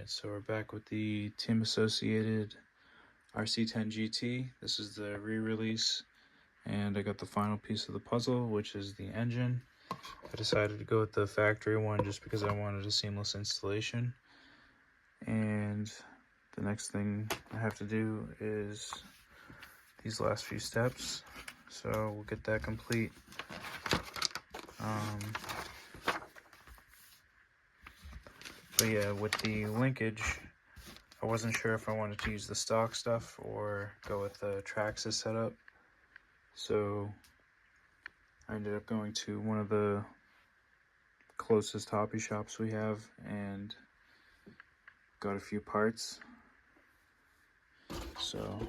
Alright, so we're back with the Team Associated RC10GT. This is the re-release, and I got the final piece of the puzzle, which is the engine. I decided to go with the factory one just because I wanted a seamless installation. And the next thing I have to do is these last few steps, so we'll get that complete. But yeah, with the linkage, I wasn't sure if I wanted to use the stock stuff or go with the Traxxas setup. So I ended up going to one of the closest hobby shops we have and got a few parts. So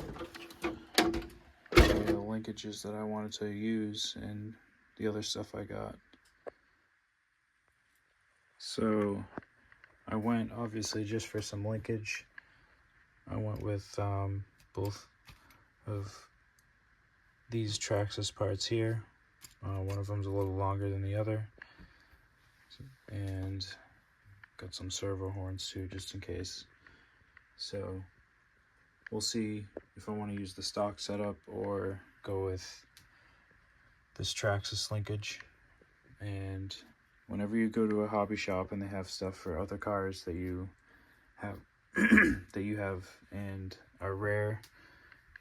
the linkages that I wanted to use and the other stuff I got. So I went obviously just for some linkage. I went with both of these Traxxas parts here. One of them's a little longer than the other, and got some servo horns too, just in case. So we'll see if I want to use the stock setup or go with this Traxxas linkage. And whenever you go to a hobby shop and they have stuff for other cars that you have and are rare,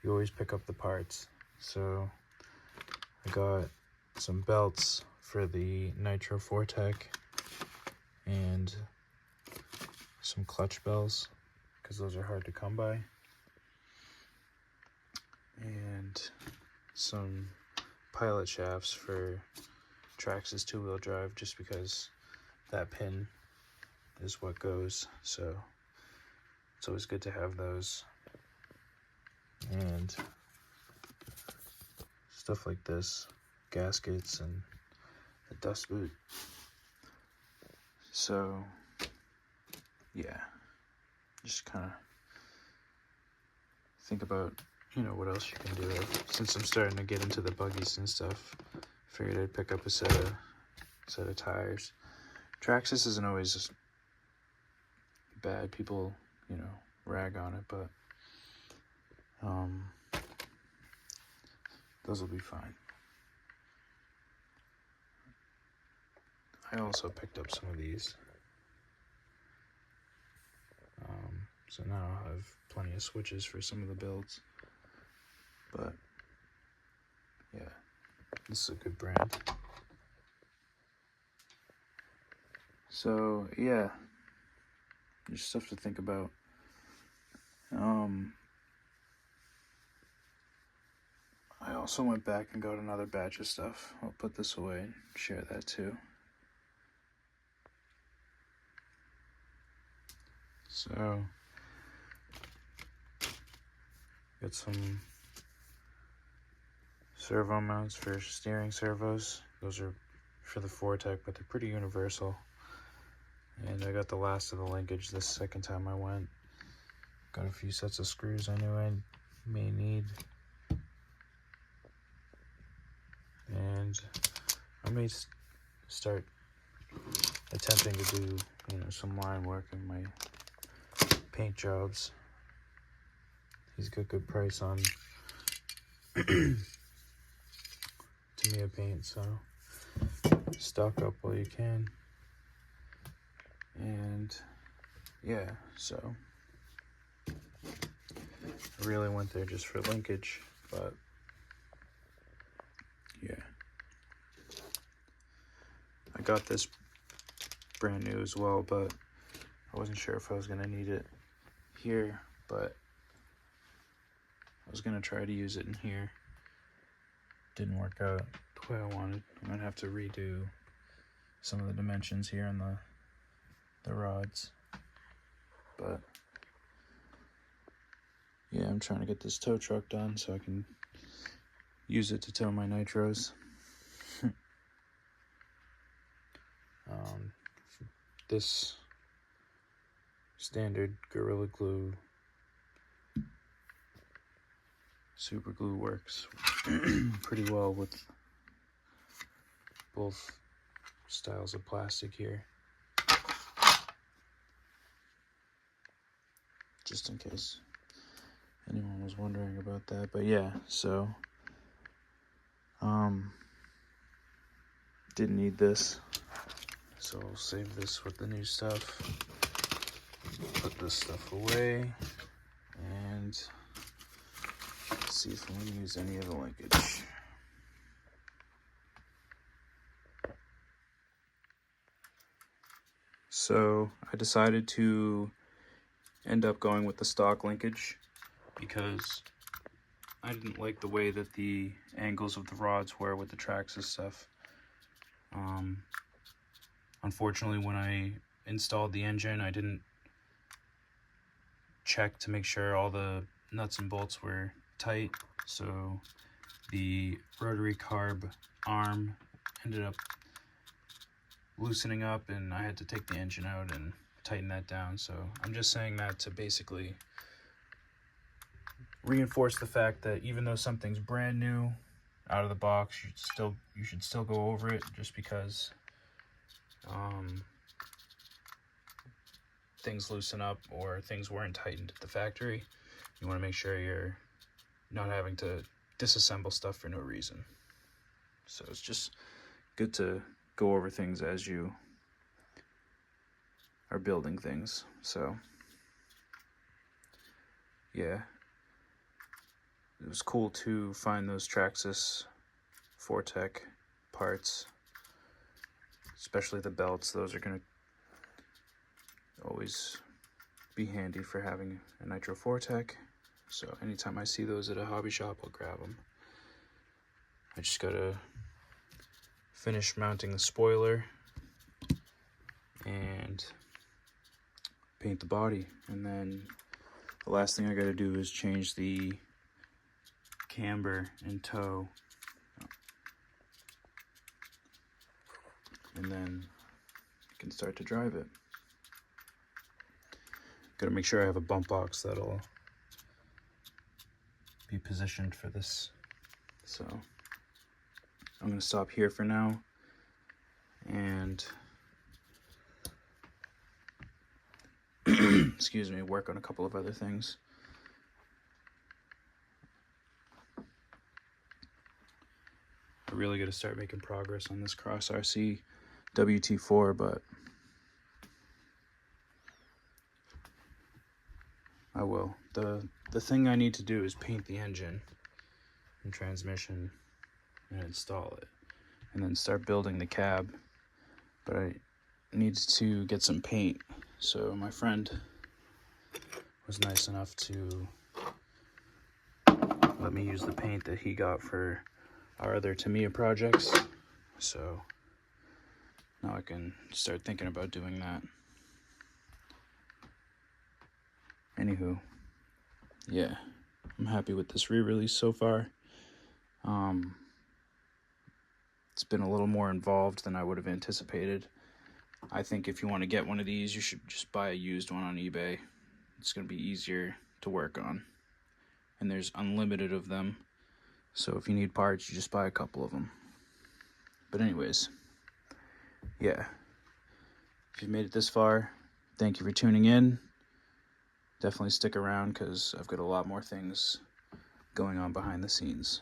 you always pick up the parts. So I got some belts for the Nitro Fortec and some clutch bells because those are hard to come by, and some pilot shafts for Traxxas two-wheel drive, just because that pin is what goes, so it's always good to have those. And stuff like this, gaskets and a dust boot. So yeah, just kind of think about, what else you can do. Since I'm starting to get into the buggies and stuff, figured I'd pick up a set of tires. Traxxas isn't always bad. People, rag on it, but those will be fine. I also picked up some of these. So now I'll have plenty of switches for some of the builds. But yeah, this is a good brand. So yeah, just stuff to think about. I also went back and got another batch of stuff. I'll put this away and share that too. So got some servo mounts for steering servos. Those are for the Fortec, but they're pretty universal. And I got the last of the linkage this second time I went. Got a few sets of screws I knew I may need. And I may start attempting to do, some line work in my paint jobs. He's got good price on Tamiya paint, so stock up while you can. And yeah, so I really went there just for linkage, but yeah. I got this brand new as well, but I wasn't sure if I was gonna need it here, but I was gonna try to use it in here. Didn't work out the way I wanted. I'm gonna have to redo some of the dimensions here on the rods. But yeah, I'm trying to get this tow truck done so I can use it to tow my nitros. This standard Gorilla Glue super glue works pretty well with both styles of plastic here. just in case anyone was wondering about that. But yeah, so didn't need this, so I'll save this with the new stuff, put this stuff away, and see if we can use any of the linkage. So I decided to end up going with the stock linkage because I didn't like the way that the angles of the rods were with the Traxxas stuff. Unfortunately, when I installed the engine, I didn't check to make sure all the nuts and bolts were tight, so the rotary carb arm ended up loosening up, and I had to take the engine out and tighten that down. So I'm just saying that to basically reinforce the fact that even though something's brand new out of the box, you should still go over it, just because things loosen up or things weren't tightened at the factory. You want to make sure you're not having to disassemble stuff for no reason. So it's just good to go over things as you are building things. So yeah, it was cool to find those Traxxas Fortec parts, especially the belts. Those are going to always be handy for having a Nitro Fortec. So anytime I see those at a hobby shop, I'll grab them. I just gotta finish mounting the spoiler and paint the body, and then the last thing I gotta do is change the camber and toe, and then I can start to drive it. Gotta make sure I have a bump box that'll be positioned for this. So I'm gonna stop here for now and excuse me, work on a couple of other things. I really gotta start making progress on this Cross RC WT4, but I will. The thing I need to do is paint the engine and transmission and install it, and then start building the cab. But I need to get some paint, so my friend was nice enough to let me use the paint that he got for our other Tamiya projects. So now I can start thinking about doing that. Anywho, yeah, I'm happy with this re-release so far. It's been a little more involved than I would have anticipated. I think if you want to get one of these, you should just buy a used one on eBay. It's going to be easier to work on, and there's unlimited of them, so if you need parts, you just buy a couple of them. But anyways, yeah, if you've made it this far, thank you for tuning in. Definitely stick around, because I've got a lot more things going on behind the scenes.